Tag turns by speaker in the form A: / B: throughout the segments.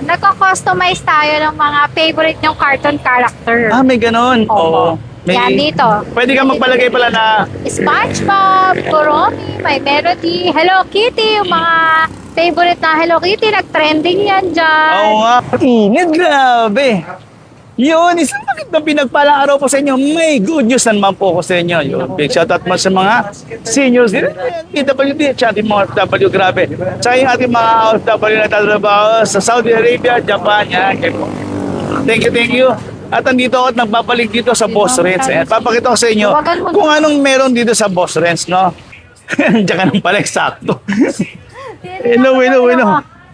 A: Nagko-customize tayo ng mga favorite nyong cartoon character.
B: Ah, may ganon.
A: Opo. Yan dito.
B: Pwede kang magpalagay pala na...
A: SpongeBob, Kuromi, My Melody, Hello Kitty, yung mga favorite na Hello Kitty, nag-trending yan dyan.
B: Oo nga. Init, grabe. Yun, isang magandang pinagpalang araw po sa inyo. May good news naman po ako sa inyo. Yun, big shoutout mo sa mga seniors din. PWD, at ating mga OFW, grabe. Tsaka yung ating mga OFW na tatrabaho sa Saudi Arabia, Japan, yan. Thank you. At andito ako at nagbabalik dito sa Boss Renz. Ayan, papakita ko sa inyo kung anong meron dito sa Boss Renz, no? Diyan ka nang pala, eksakto. Hello.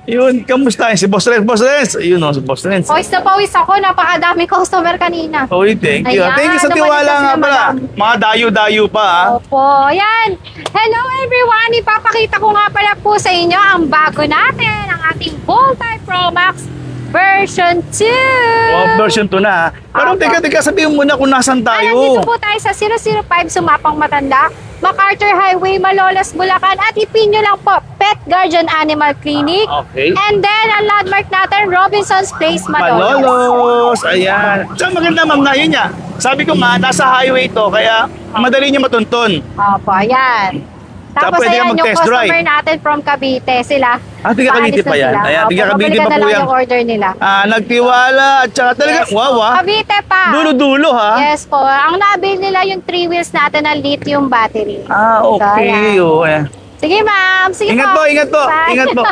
B: Yun, kamusta si Boss Renz? Boss Renz, yun o, si Boss Renz.
A: Pawis na pawis ako, napakadami customer kanina.
B: Uy, thank you.
A: Ayan,
B: Thank you sa tiwala nga pala. Mga dayo-dayo pa, ha?
A: Opo, yan. Hello everyone, ipapakita ko nga pala po sa inyo ang bago natin, ang ating Multi Pro Max version 2.
B: Oh, version 2 na, ha? Pero
A: Opo.
B: teka, sabihin mo na kung nasan
A: Nandito
B: tayo.
A: po tayo sa 005 Sumapang Matanda, MacArthur Highway, Malolos, Bulacan, at ipin nyo lang po, Pet Guardian Animal Clinic.
B: Okay.
A: And then, ang landmark natin, Robinson's Place, Malolos.
B: Malolos, ayan. So, maganda, ma'am, na yun niya. Sabi ko nga, nasa highway to, kaya madali niya matunton.
A: Opo, ayan. Tapos
B: pwede ka
A: ayan yung
B: mag-test
A: customer
B: drive.
A: natin from Cavite, sila.
B: Ah, tiga Cavite
A: Paalis
B: pa
A: na
B: yan.
A: sila.
B: Ayan,
A: Opo,
B: tiga Cavite
A: babalikan
B: pa
A: na
B: po
A: lang
B: yan.
A: yung order nila.
B: Nagtiwala, at saka talaga, wow, ha?
A: Cavite pa.
B: Dulo-dulo, ha?
A: Yes po. Ang nabil nila yung 3 wheels natin na lithium battery.
B: Okay.
A: So,
B: Ayan.
A: Sige ma'am, sige
B: Ingat po.
A: Bye.
B: Ingat po.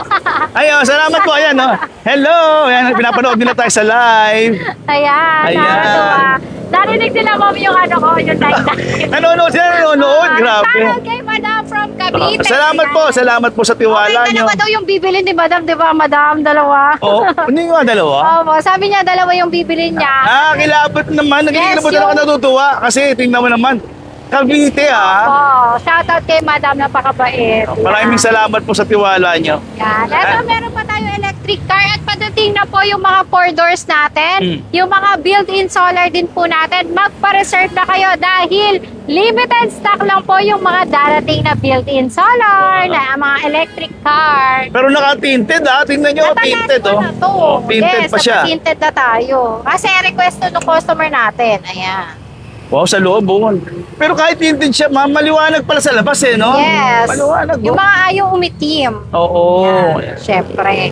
B: Ayun, salamat po. Ayan, no? Hello. Ayan, pinapanood nila tayo sa live.
A: Ayan. Nakakatuwa. Narinig nila ma'am yung ano ko, yung line natin.
B: Nanonood sila, nanonood. Grabe.
A: Shoutout kay Madam from Cavite.
B: Salamat po sa tiwala
A: Okay,
B: nyo.
A: dalawa daw yung bibilin ni Madam, di ba Madam? Dalawa.
B: Oh, hindi nga dalawa.
A: Opo, sabi niya dalawa yung bibilin niya.
B: Kilabot naman. Nagkikilabot
A: Yes,
B: na ako
A: yung-
B: natutuwa. Kasi tingnan mo naman. Cavite, ha?
A: Oh, shoutout kay Madam, napakabait.
B: Maraming salamat po sa tiwala nyo.
A: Yan. Eto, meron pa tayo electric car at padating na po yung mga 4 doors natin. Yung mga built-in solar din po natin. Magpa-reserve na kayo dahil limited stock lang po yung mga darating na built-in solar na mga electric car.
B: Pero naka-tinted, ha? Tingnan nyo, tinted,
A: Natalan ko
B: oh.
A: na to.
B: Tinted
A: yes,
B: pa siya.
A: tinted na tayo. Kasi request to ng customer natin. Ayan.
B: Wow, sa loob, oh. Pero kahit tinted siya, ma'am, maliwanag pala sa labas, eh, no?
A: Yes.
B: Maliwanag,
A: Yung
B: oh.
A: mga ayaw umitim.
B: Oo.
A: Yan, syempre.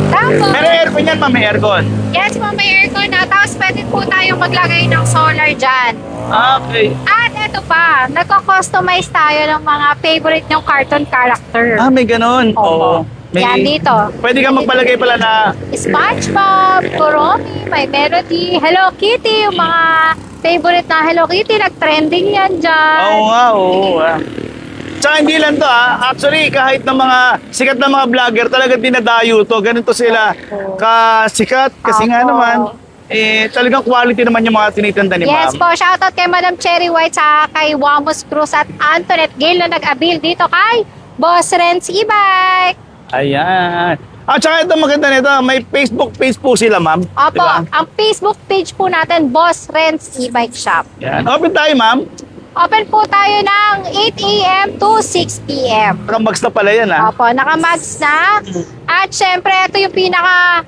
A: Tapos,
B: Pero aircon yan, ma'am, may aircon.
A: yes po, may aircon na. Tapos pwede po tayong maglagay ng solar dyan.
B: Okay.
A: At eto pa, nagko-customize tayo ng mga favorite nyong cartoon character.
B: Ah, may ganon.
A: Opo.
B: Oo. May...
A: Yan dito.
B: Pwede kang magpalagay pala na...
A: SpongeBob, Kuromi, My Melody, Hello Kitty, yung mga favorite na Hello Kitty, nag-trending yan dyan.
B: Oo nga, oo. Tsaka hindi lang to, ha. Actually, kahit ng mga sikat na mga vlogger, talagang dinadayo to. Ganito sila kasikat. Kasi nga
A: Opo.
B: naman, talagang quality naman yung mga tinitanda ni
A: Yes
B: ma'am.
A: po, shoutout kay Madam Cherry White sa kay Wamos Cruz at Antoinette Gale na nag-abil dito kay Boss Renz E-Bike.
B: Ayan. At saka ito maganda nito, may Facebook page po sila, ma'am.
A: Opo,
B: Diba?
A: ang Facebook page po natin, Boss Renz E-Bike Shop.
B: Yan. Open tayo, ma'am.
A: Open po tayo ng 8 a.m. to 6 p.m.
B: Nakamags na pala yan, ha.
A: Opo, nakamags na. At syempre, ito yung pinaka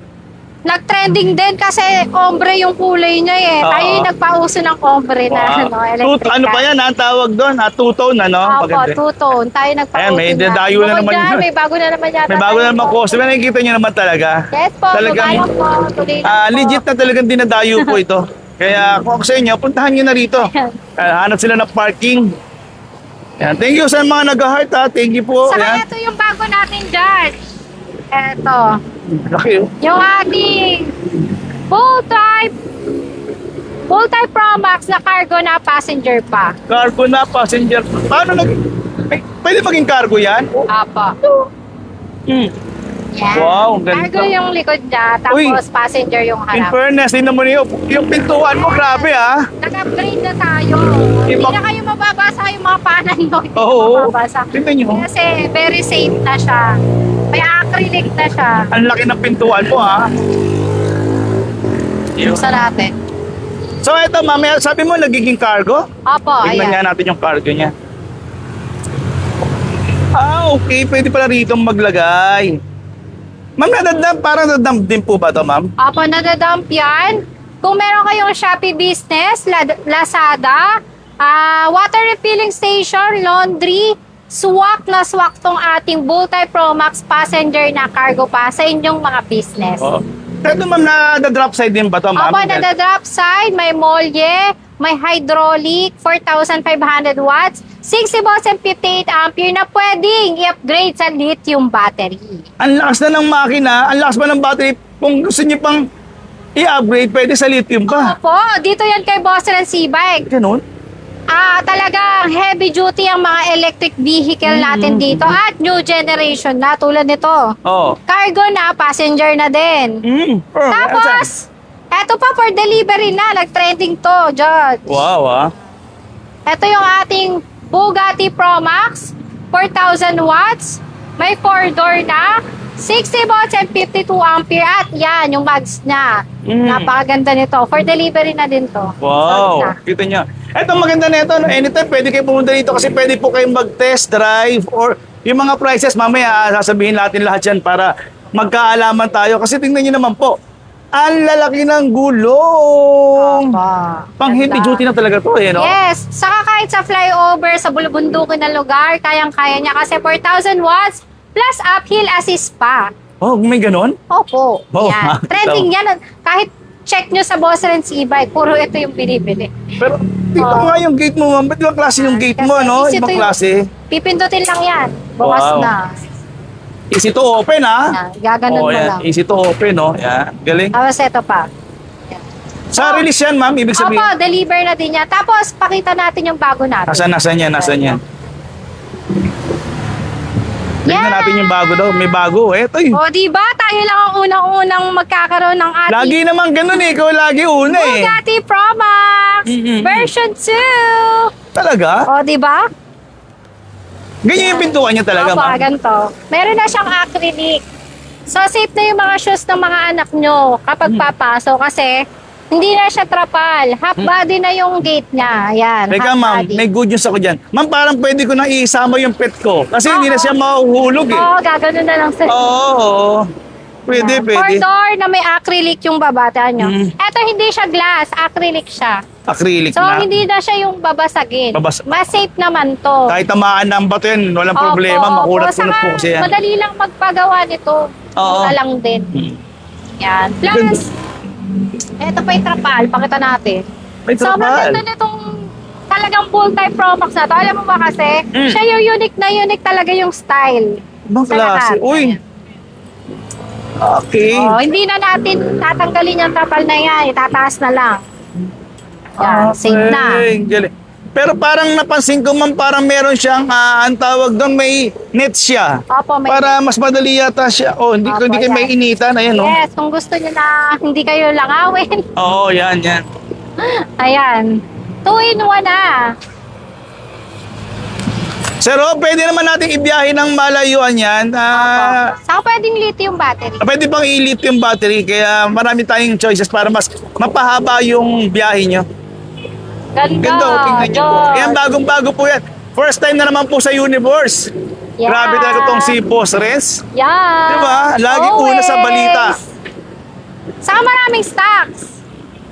A: nag-trending din kasi ombre yung kulay niya eh.
B: Oo.
A: Tayo yung nagpauso ng ombre na ano, electric
B: Ano pa yan, ha? Ang tawag doon, ha? Two-tone, ano?
A: Opo,
B: Maganda.
A: two-tone. Tayo nagpauso
B: Ayan, may
A: na.
B: dadayo na
A: Bukod
B: naman
A: dyan,
B: yun.
A: may bago na naman yata.
B: May bago na
A: tayo.
B: naman customer. Nakikita nyo naman talaga.
A: Yes po,
B: Talagang,
A: babayan po. Tuloy lang po.
B: legit na talagang dinadayo po ito. Kaya kung ako sa inyo, puntahan nyo na rito. Hanap sila ng parking. Yan. Thank you sa mga nag-heart, ha. Thank you po.
A: Saka
B: Yan.
A: ito yung bago natin dyan. Ito.
B: Laki, oh.
A: Yung ating full-type Pro Max na cargo na passenger pa.
B: Cargo na, passenger. Paano pwede maging cargo yan?
A: Apo.
B: Hmm.
A: Yan.
B: Wow, ang ganda.
A: Cargo yung likod niya, tapos
B: Uy.
A: passenger yung
B: In
A: harap.
B: fairness, tingnan mo niyo, yung pintuan mo, grabe, ha.
A: Nag-upgrade na tayo. Hindi
B: Iba-
A: na kayo mababasa yung mga panan nyo. Hindi
B: Oo.
A: mababasa.
B: Tingnan nyo.
A: Kasi very safe na siya. May acrylic na siya.
B: Ang laki ng pintuan mo, ha.
A: Buksan natin.
B: So, ito, mamaya, sabi mo, nagiging cargo?
A: Opo,
B: Tignan nga
A: ayan.
B: natin yung cargo niya. Okay. Pwede pala rito maglagay. Ma'am, parang nadadump din po ba ito, ma'am?
A: Opo, nadadump yan. Kung meron kayong Shopee Business, Lazada, water refilling station, laundry, swak na swak tong ating Multi Pro Max passenger na cargo pa sa inyong mga business.
B: Oo. Pero ma'am, nadadrop side din ba ito, ma'am?
A: Opo, nadadrop side, may molye, may hydraulic, 4,500 watts, 60 volts and 58 ampere na pwedeng i-upgrade sa lithium battery.
B: Ang lakas na ng makina, ang lakas pa ng battery. Kung gusto niyo pang i-upgrade, pwede sa lithium pa.
A: Opo, dito yan kay Boss Ren C-Bike.
B: Ganun?
A: Talagang heavy duty ang mga electric vehicle natin dito at new generation na tulad nito.
B: Oo.
A: Cargo na, passenger na din. Tapos, eto pa for delivery na, nag-trending to, Judge.
B: Wow,
A: Ito yung ating Bugatti Pro Max, 4,000 watts, may 4-door na, 60 volts and 52 ampere at yan, yung bags niya. Napakaganda nito. For delivery na din to.
B: Wow,
A: Solid na.
B: kita niya. Eto maganda na ito, anytime pwede kayo pumunta dito kasi pwede po kayong mag-test drive or yung mga prices mamaya sasabihin natin lahat yan para magkaalaman tayo. Kasi tingnan niyo naman po, ang lalaki ng gulong. Pang heavy
A: Ganda.
B: duty na talaga to no?
A: Yes. Saka kahit sa flyover, sa bulubundukin na lugar, kayang-kaya niya kasi 4,000 watts plus uphill assist pa.
B: Oh, may ganon?
A: Opo.
B: Oh,
A: Yan. Trending yan. Kahit check nyo sa Boss Ren e-bike, puro ito yung binibili.
B: Pero dito nga yung gate mo, ma'am. Ba't ibang klase yung gate mo,
A: Kasi
B: no?
A: easy to
B: Ibang
A: yung-
B: klase.
A: Pipindutin lang yan. Bukas
B: Wow.
A: na.
B: Easy to open, ha?
A: Yan. Gaganon mo
B: yan.
A: lang.
B: Easy to open, no? Yan. Galing.
A: Tapos ito pa.
B: Sa release yan, ma'am, ibig
A: Opo,
B: sabihin.
A: deliver na din yan. Tapos, pakita natin yung bago natin.
B: Nasan yan? Tingnan
A: Yan!
B: natin yung bago daw. May bago. Eto
A: O, diba? Tayo lang ang unang-unang magkakaroon ng ating
B: Lagi naman ganun eh. Ikaw lagi una eh.
A: Bugatti Pro Max version 2.
B: Talaga?
A: O, diba?
B: Ganyan yung pintuan niya talaga,
A: Opo,
B: ma'am.
A: ganito. Meron na siyang acrylic. So, safe na yung mga shoes ng mga anak nyo kapag papasok kasi hindi na siya trapal. Half body na yung gate niya. Ayan,
B: Teka,
A: half
B: ma'am,
A: body.
B: may good news ako dyan. Ma'am, parang pwede ko nang isama yung pet ko. Kasi hindi na siya mahuhulog eh.
A: Oo, gagano na lang sa...
B: Oo. Pwede,
A: Ayan.
B: pwede.
A: Four-door na may acrylic yung babataan nyo.
B: Mm.
A: Eto, hindi siya glass. Acrylic siya.
B: Acrylic
A: So,
B: na.
A: hindi na siya yung babasagin. Mas safe naman to.
B: Kahit tamaan ng bato yan, walang problema.
A: Opo,
B: Makulat-kulat po kasi yan.
A: Madali lang magpagawa nito.
B: Oo.
A: Mura lang din.
B: Hmm.
A: Yan. Plus, eto pa yung trapal. Pakita natin.
B: May
A: Sobrang
B: trapal.
A: ganda nitong talagang multi Pro Max na to. Alam mo ba kasi, siya yung unique talaga yung style.
B: Ibang
A: sa
B: klase.
A: lahat.
B: Uy. Okay.
A: Oh, hindi na natin tatanggalin yung trapal na yan. Itataas na lang. Yan, safe na.
B: Okay, galing. Pero parang napansin ko, ma'am, parang meron siyang, ang tawag doon, may net siya.
A: Opo, may...
B: Para mas madali yata siya. Oh, hindi
A: Opo,
B: kayo
A: yan.
B: may initan. Ayan, no?
A: Yes, kung gusto niyo na hindi kayo langawin.
B: Oo, yan.
A: Ayan. 2-in-1 na.
B: Sir, pwede naman nating ibiyahe ng malayuan yan.
A: Saka pwedeng lithium battery.
B: Pwede pang i-lithium battery, kaya marami tayong choices para mas mapahaba yung biyahe nyo. Ganda, tingnan nyo po.
A: Diyos.
B: Yan, bagong-bago po yan. First time na naman po sa Universe.
A: Yeah.
B: Grabe talaga tong si Boss Renz.
A: Yan.
B: Diba? Lagi una sa balita.
A: Saka maraming stocks.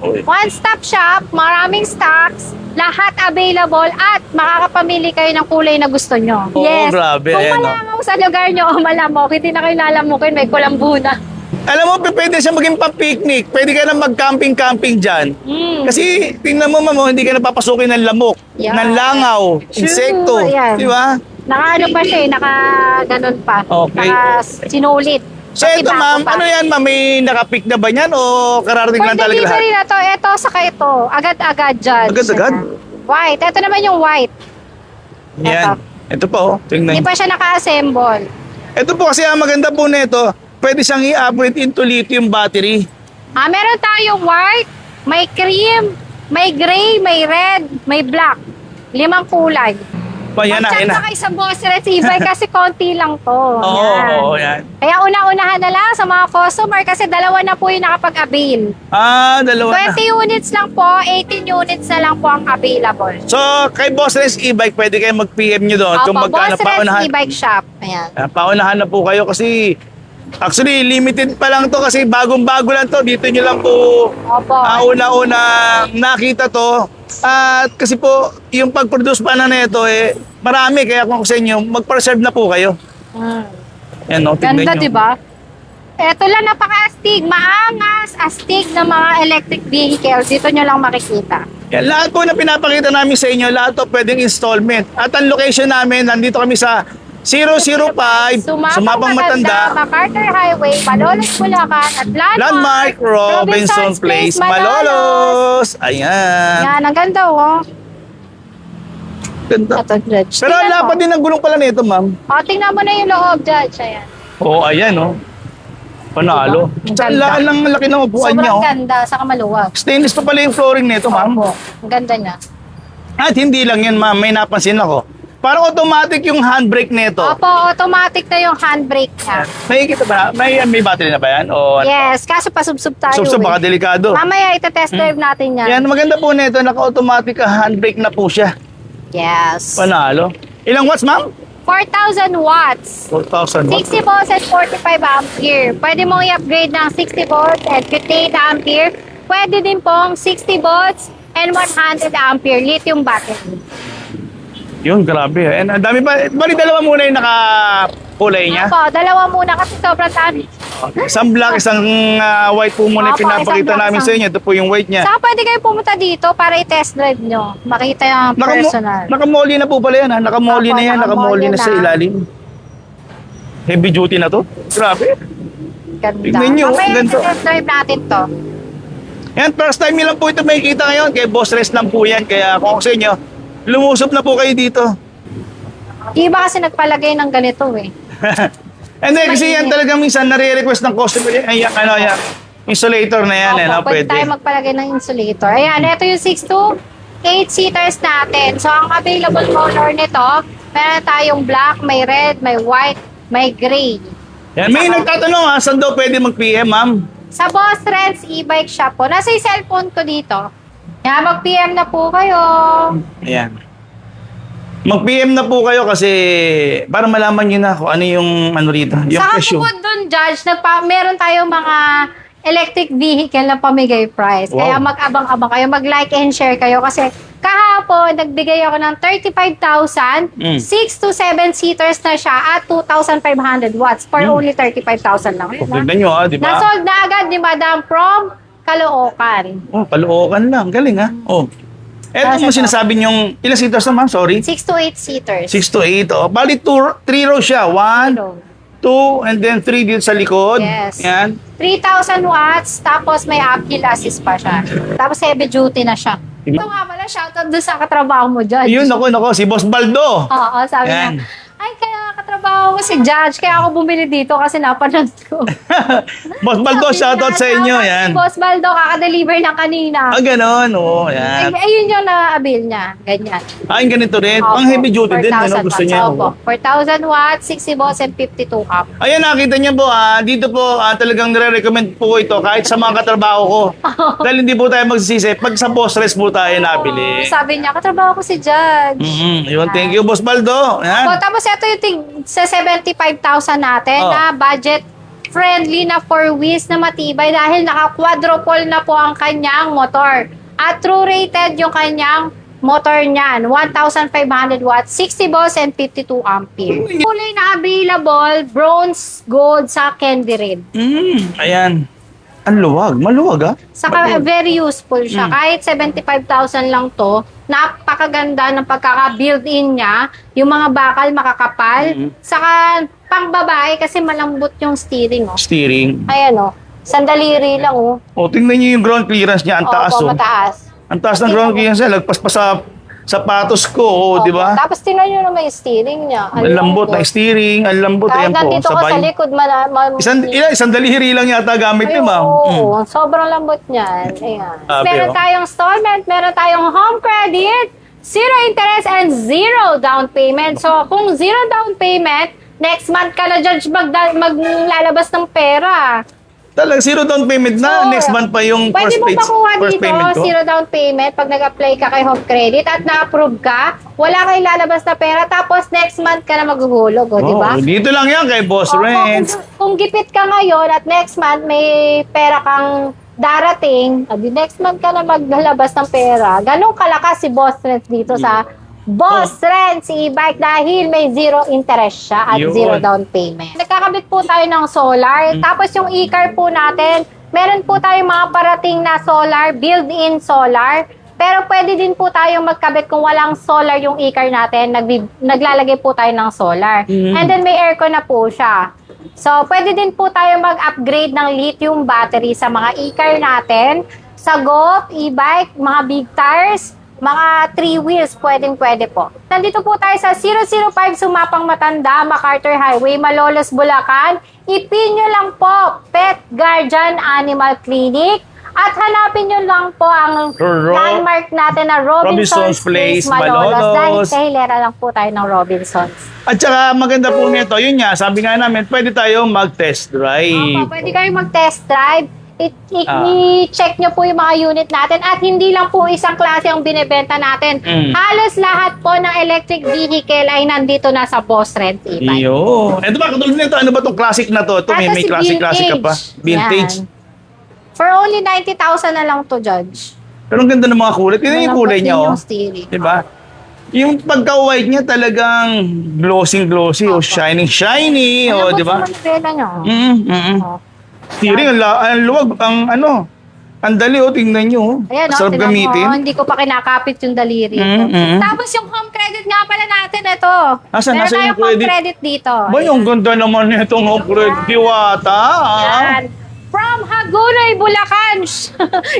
A: One-stop shop, maraming stocks, lahat available at makakapamili kayo ng kulay na gusto nyo.
B: Oo, grabe,
A: Kung
B: ayan,
A: malangaw sa lugar nyo o malamok, hindi na kayo lalamukin, may kulambo na.
B: Alam mo, pwede siya maging pang-picnic. Pwede ka na mag-camping-camping dyan. Kasi, tingnan mo, ma'am, hindi ka napapasukin ng lamok,
A: Yeah.
B: ng langaw,
A: True,
B: insekto.
A: ayan.
B: Di ba?
A: Naka-ano pa siya naka-ganon pa.
B: Okay.
A: Naka-sinulit.
B: So,
A: Pati
B: ito,
A: bago
B: ma'am,
A: pa.
B: ano yan, ma'am? May nakapick na ba yan o kararating
A: For
B: lang talaga lahat?
A: delivery na to, ito, saka ito. Agad-agad, Judge.
B: Agad-agad?
A: White. Ito naman yung white.
B: Yan. Ito po, tingnan.
A: Hindi pa siya naka-assemble.
B: Ito po kasi ang maganda po nito, pwede siyang i-upgrade into lithium battery.
A: Meron tayong white, may cream, may gray, may red, may black. 5 kulay.
B: Pa, yan na,
A: Mag-chat
B: yan na.
A: na kayo sa Boss Ren e-bike kasi konti lang to.
B: Oo, yan.
A: Kaya una-unahan na lang sa mga customer kasi dalawa na po yung nakapag-avail.
B: Dalawa na.
A: 20 units lang po, 18 units na lang po ang available.
B: So, kay Boss Renz e-bike, pwede kayo mag-PM nyo doon. Kung
A: Opo,
B: magkano,
A: Boss Ren e-bike shop. Ayan.
B: Paunahan na po kayo kasi Actually, limited pa lang to kasi bagong-bago lang to. Dito nyo lang po
A: Opo.
B: una-una nakita to. At kasi po, yung pag-produce pa na nito, marami. Kaya kung ako sa inyo, mag-preserve na po kayo. Yan, no? Tignan
A: Ganda,
B: nyo.
A: di ba? Ito lang, napaka-astig, maangas, astig ng mga electric vehicles. Dito nyo lang makikita.
B: Yan, lahat po na pinapakita namin sa inyo, lahat to pwedeng installment. At ang location namin, nandito kami sa 005 Sumapang Matanda,
A: MacArthur Highway, Malolos, Bulacan, at
B: Landmark Robinson's Place, Malolos. Ayan.
A: Yan, ang ganda, oh.
B: Ganda.
A: Ito, Judge.
B: Pero
A: Tingnan
B: dapat
A: mo.
B: din ang gulong pala nito, ma'am.
A: O, tingnan mo na yung loob, Judge. Ayan.
B: Oo, ayan, oh. Panalo.
A: Diba? Ang
B: Ang
A: ganda.
B: laki ng upuan
A: Sobrang
B: niya, oh.
A: ganda, saka maluwag.
B: Stainless pa pala yung flooring nito, ma'am.
A: Opo, ang ganda niya.
B: At hindi lang yan, ma'am. May napansin ako. Parang automatic yung handbrake nito.
A: Opo, automatic na yung handbrake niya.
B: Nakikita ba? May battery na ba yan? O,
A: Yes, kaso pasubsob tayo.
B: So, baka
A: eh.
B: delikado.
A: Mamaya itetest drive natin yan.
B: Yan, maganda po nito. Naka-automatic handbrake na po siya.
A: Yes.
B: Panalo. Ilang watts, ma'am?
A: 4,000 watts.
B: 4,000 watts.
A: 60 volts and 45 ampere. Pwede mong i-upgrade ng 60 volts and 58 ampere. Pwede din pong 60 volts and 100 ampere lithium battery.
B: Yun, grabe. And ang dami pa. Bali, dalawa muna yung nakakulay niya.
A: Opo, dalawa muna kasi sobrang dami.
B: Isang black, isang white po muna yung
A: Opo,
B: pinapakita
A: isang black,
B: namin sa inyo. Ito po yung white niya.
A: Saka pwede kayo pumunta dito para i-test drive nyo. Makita yung personal.
B: Nakamoli na po pala yan. Ha? Nakamoli
A: Opo,
B: na yan. Nakamoli
A: nakamoli
B: na sa
A: na.
B: ilalim. Heavy duty na to. Grabe.
A: Ganda.
B: Tignan nyo,
A: Mamaya
B: ganito.
A: i-test drive natin to.
B: Yan, first time nyo lang po ito makikita ngayon. Kay Boss Rest lang po yan. Kaya kung ako sa inyo, lumusop na po kayo dito.
A: Iba kasi nagpalagay ng ganito eh.
B: And then, kasi yan
A: mainit.
B: talaga minsan nare-request ng customer. Ay, yan, insulator na yan.
A: Opo, pwede
B: Pwede.
A: tayo magpalagay ng insulator. Ayan, ito yung 6 to 8 seaters natin. So, ang available color nito, meron tayong black, may red, may white, may gray.
B: Yan, may nagtatanong ha, saan daw pwede mag-PM, ma'am?
A: Sa Boss Rents e-bike shop po. Nasa yung cellphone ko dito. Yan, mag-PM na po kayo.
B: Ayan. Mag-PM na po kayo kasi para malaman nyo na kung ano yung ano rito, yung
A: Saka
B: presyo.
A: bukod dun, Judge, meron tayong mga electric vehicle na pamigay price.
B: Wow.
A: Kaya mag-abang-abang kayo, mag-like and share kayo. Kasi kahapon, nagbigay ako ng 35,000, 6 to 7 seaters na siya at 2,500 watts for only 35,000 lang.
B: Oh, tignan nyo ha, di ba?
A: Nasold na agad ni Madam from Caloocan.
B: Oh, Caloocan lang. Galing ha. Oh. Eto mo sinasabi nyong, ilang seaters na ma'am? Sorry?
A: 6 to 8 seaters.
B: 6 to 8. Oh. Bali, 3 rows siya. 1, 2, and then 3 dito sa likod.
A: Yes.
B: Yan.
A: 3,000 watts, tapos may uphill assist pa siya. Tapos heavy duty na siya.
B: Tingnan.
A: Ito nga pala, shoutout doon sa katrabaho mo, Judge.
B: Yun, ako, si Boss Baldo.
A: Oo, sabi
B: Yan.
A: niya, ay, kaya katrabaho ko si Judge, kaya ako bumili dito kasi napanood ko.
B: Boss Baldo, shoutout sa inyo.
A: Shoutout
B: Yan.
A: si Boss Baldo, kakadeliver ng kanina.
B: Ah, ganon. Oo,
A: Ay,
B: yan.
A: ayun yung na-avail niya. Ganyan.
B: Ah, yung ganito rin.
A: Opo,
B: Pang heavy duty din.
A: 4,000
B: Ano, gusto
A: watts.
B: niya.
A: Opo, 4,000 watts, 60 volts, and 52 amp.
B: Ayan, nakita niyo po, dito po talagang nire-recommend po ito kahit sa mga katrabaho ko. Dahil hindi po tayo magsisisi. Pag sa Boss Rest po tayo nabili.
A: Sabi niya, katrabaho ko si Judge.
B: Yun, thank you, Boss Baldo.
A: O,
B: Yan.
A: tapos ito yung sa 75,000 natin
B: Oh.
A: na budget friendly na 4 wheels na matibay dahil naka-quadruple na po ang kanyang motor. At true rated yung kanyang motor niyan. 1,500 watts, 60 volts, and 52 ampere. Kulay na available, bronze, gold, sa candy red.
B: Ayan. Ang luwag. Maluwag,
A: Saka very useful siya. Kahit 75,000 lang to, napakaganda ng pagkaka-build-in niya. Yung mga bakal makakapal. Saka pang babae kasi malambot yung steering. Oh.
B: Steering.
A: Ayan oh. Sandaliri lang oh.
B: O, tingnan niyo yung ground clearance niya. Ang taas,
A: Opo,
B: oh.
A: mataas.
B: Ang taas ng ground clearance niya. Lagpas pa sa sapatos ko,
A: Opo.
B: di ba?
A: Tapos tinan nyo naman yung steering niya.
B: Ang lambot ng steering. Ang lambot.
A: Kahit
B: Ayan po.
A: nandito ka sa
B: Sabay.
A: likod,
B: Isang daliri lang yata gamit niyo, ma'am.
A: Oo, sobrang lambot niyan. Ayan.
B: Sabi,
A: Meron
B: oh.
A: tayong installment, meron tayong home credit, 0 interest, and 0 down payment. So, kung 0 down payment, next month ka na, Judge, maglalabas ng pera.
B: Talaga, zero down payment na.
A: Oo.
B: Next month pa yung
A: Pwede mo makuha
B: first
A: dito,
B: payment ko.
A: zero down payment, pag nag-apply ka kay Home Credit at na-approve ka, wala kang ilalabas na pera, tapos next month ka na maghuhulog, di ba?
B: Oh, dito lang yan kay Boss
A: Opo,
B: Renz.
A: kung gipit ka ngayon at next month may pera kang darating, di next month ka na maglalabas ng pera. Ganun kalakas si Boss Renz dito sa Boss Renz e-bike dahil may zero interest siya at
B: Yun.
A: zero down payment. Nagkakabit po tayo ng solar, tapos yung e-car po natin, meron po tayong mga parating na solar, built-in solar, pero pwede din po tayong magkabit kung walang solar yung e-car natin, naglalagay po tayo ng solar. And then may aircon na po siya. So, pwede din po tayo mag-upgrade ng lithium battery sa mga e-car natin, sa Golf, e-bike, mga big tires, mga 3 wheels, pwede po. Nandito po tayo sa 005 Sumapang Matanda, MacArthur Highway, Malolos, Bulacan. Ipin nyo lang po, Pet Guardian Animal Clinic. At hanapin nyo lang po ang landmark natin na Robinson's Place, Malolos. Dahil kahilera lang po tayo ng Robinson's.
B: At saka maganda po nito, yun nga, sabi nga namin, pwede tayo mag-test drive.
A: Opo, pwede kayong mag-test drive. I-check nyo po yung mga unit natin at hindi lang po isang klase ang binebenta natin. Halos lahat po ng electric vehicle ay nandito na sa Boss Renz e-bike.
B: Iyo. Ito ba, katulad nito, ano ba itong classic na to? Ito, may
A: Kasi
B: classic ka pa. Vintage.
A: Yan. For only 90,000 na lang to, Judge.
B: Pero ang ganda ng mga kulay. Tingnan yung kulay niya, oh.
A: Yung steering.
B: Diba? Yung pagka-white niya talagang glossy, oh, shiny, oh, di ba?
A: Ano po sa nyo? Oh.
B: Steering, ang luwag, ang dali, oh, tingnan nyo, oh.
A: Ayan,
B: Sarap
A: tingnan
B: gamitin.
A: mo, hindi ko pa kinakapit yung daliri. Tapos yung home credit nga pala natin, ito.
B: Nasaan
A: Meron
B: yung
A: tayong home
B: credit?
A: credit dito.
B: Ba, yung ganda naman nitong home credit, diwata,
A: Yan. From Hagunoy, Bulacan.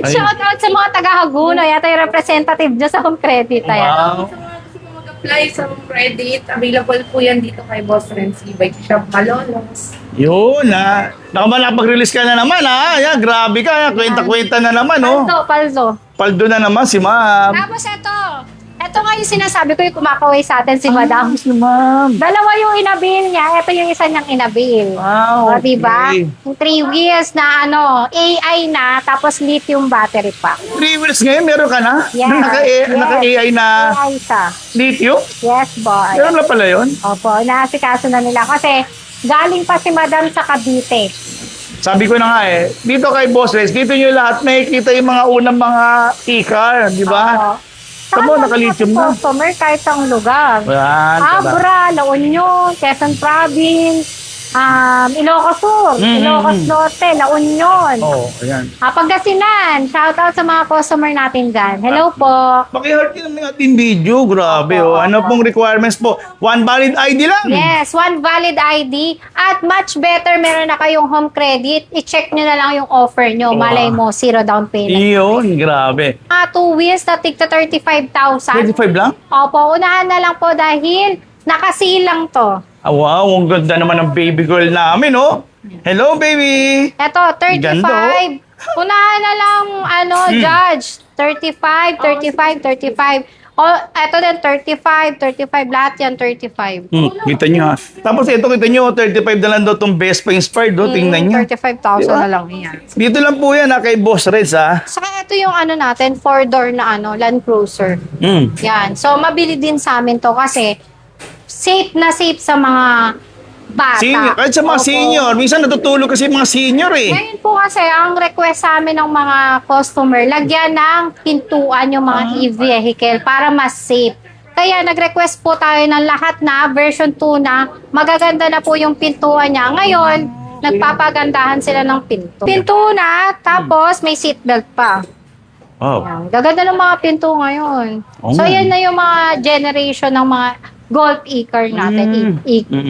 A: Shout out sa mga taga Hagunoy. Ito yung representative dyan sa home credit. Ayan.
B: Wow.
C: Sa mga gusto mo mag-apply sa home credit, available po yan dito kay Boss Renz e-bike shop Malolos.
B: Yun, ha. Nakapag-release ka na naman, ha. Yan, grabe ka, kwenta-kwenta na naman, oh.
A: Paldo.
B: Paldo na naman si ma'am.
A: Tapos ito nga yung sinasabi ko yung kumakaway sa atin si Madam.
B: Si ma'am.
A: Dalawa yung inabil niya. Ito yung isa niyang inabil.
B: Wow,
A: O, diba?
B: okay.
A: Yung 3 wheels na AI na, tapos lithium battery pa.
B: 3 wheels ngayon, meron ka na?
A: Yeah.
B: Naka-AI na
A: AI siya.
B: lithium?
A: Yes, boy.
B: Meron na pala yun?
A: Opo, inaasikaso na nila. Kasi galing pa si Madam sa Cavite.
B: Sabi ko na nga dito kay Boss Renz, dito nyo lahat makikita yung mga unang mga e-car, di ba?
A: Oo.
B: Tamo,
A: Saan
B: naka-lithium
A: mga
B: na.
A: customer kahit sa lugar.
B: Yan,
A: Abra, La Union, Quezon Province, Ilocos Sur, Ilocos Norte, La Union.
B: Oo, ayan.
A: Pangasinan, shout out sa mga customer natin dyan. Hello po.
B: Paki-heart yun ng ating video, grabe, oh. Ano pong requirements po? One valid ID lang.
A: Yes, one valid ID at much better meron na kayong home credit. I-check nyo na lang yung offer nyo. Malay mo, zero down payment.
B: Iyon, grabe.
A: 2 wheels na tigta 35,000.
B: 25 lang?
A: Opo, unahan na lang po dahil nakasiil lang to.
B: Ah, wow, ang ganda naman ng baby girl namin, oh. Hello, baby.
A: Eto, 35.
B: Ganda, oh.
A: Unahan na lang, Judge. 35, 35, 35. Eto din, 35, 35. Lahat yan, 35.
B: Kita nyo, ha. Tapos ito, kita nyo, 35 na lang daw itong Vespa Inspired, oh. Tingnan nyo.
A: 35,000
B: Diba?
A: na lang yan.
B: Dito lang po yan, ha, kay Boss Renz, ha.
A: Saka ito yung natin, 4-door na Land Cruiser. Yan. So, mabili din sa amin to kasi safe na safe sa mga bata.
B: Senior, kahit sa mga
A: Opo.
B: senior. Minsan natutulog kasi yung mga senior, eh.
A: Ngayon po kasi, ang request sa amin ng mga customer, lagyan ng pintuan yung mga e-vehicle para mas safe. Kaya nag-request po tayo ng lahat na version 2 na magaganda na po yung pintuan niya. Ngayon, nagpapagandahan sila ng pinto. Pinto na, tapos may seatbelt pa.
B: Wow.
A: Yan. Gaganda ng mga pinto ngayon.
B: Oo
A: So,
B: nga.
A: yan na yung mga generation ng mga Golf e-car natin.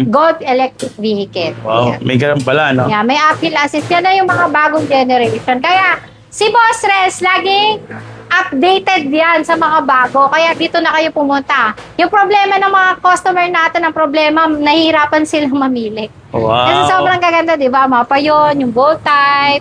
A: Golf electric vehicle.
B: Wow,
A: Yan.
B: may ganun pala, no?
A: Yeah, may appeal assist. Yan na yung mga bagong generation. Kaya, si Boss Renz, laging updated yan sa mga bago. Kaya dito na kayo pumunta. Yung problema ng mga customer natin, ang problema, nahihirapan silang mamili.
B: Wow.
A: Kasi sobrang gaganda, di ba? Mapa yun, yung Bolt type,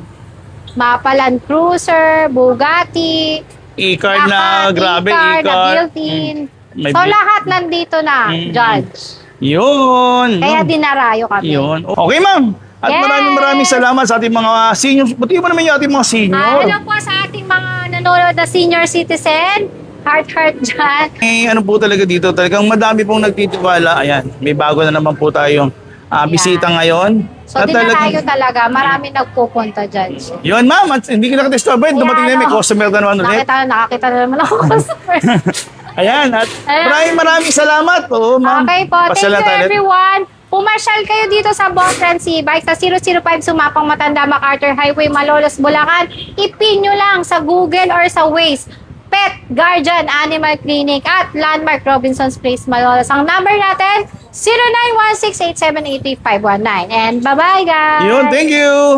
A: mapa Land Cruiser, Bugatti,
B: E-card na, grabe,
A: e-car na
B: e-card.
A: built-in.
B: May
A: So,
B: built-
A: lahat nandito na, Judge.
B: Yun.
A: Kaya
B: yun.
A: dinarayo kami.
B: Yun. Okay, ma'am. At
A: Yes.
B: maraming salamat sa ating mga seniors. Buti mo naman yung ating mga senior.
A: Hello po sa ating mga nanonood na senior citizen. Heart dyan.
B: Ano po talaga dito, talagang madami pong nagtitiwala. Ayan, may bago na naman po tayong bisita ngayon.
A: So, dinalayo talaga. Marami nagpupunta dyan.
B: Yun, ma'am, at hindi ka nakatestorbo. Dumating na may customer na naman ulit.
A: Nakakita na naman ako customer.
B: Ayan, at maraming salamat. Oo, ma'am.
A: Okay po. Thank
B: Pasalamat
A: you
B: ulit.
A: everyone. Pumasyal kayo dito sa Boyfriend C-Bike sa 005 Sumapang Matanda, MacArthur Highway, Malolos, Bulacan. Ipin nyo lang sa Google or sa Waze. Pet Guardian Animal Clinic at Landmark Robinson's Place, Malolos. Ang number natin, 0916-878-3519. And bye-bye, guys!
B: Yun, thank you.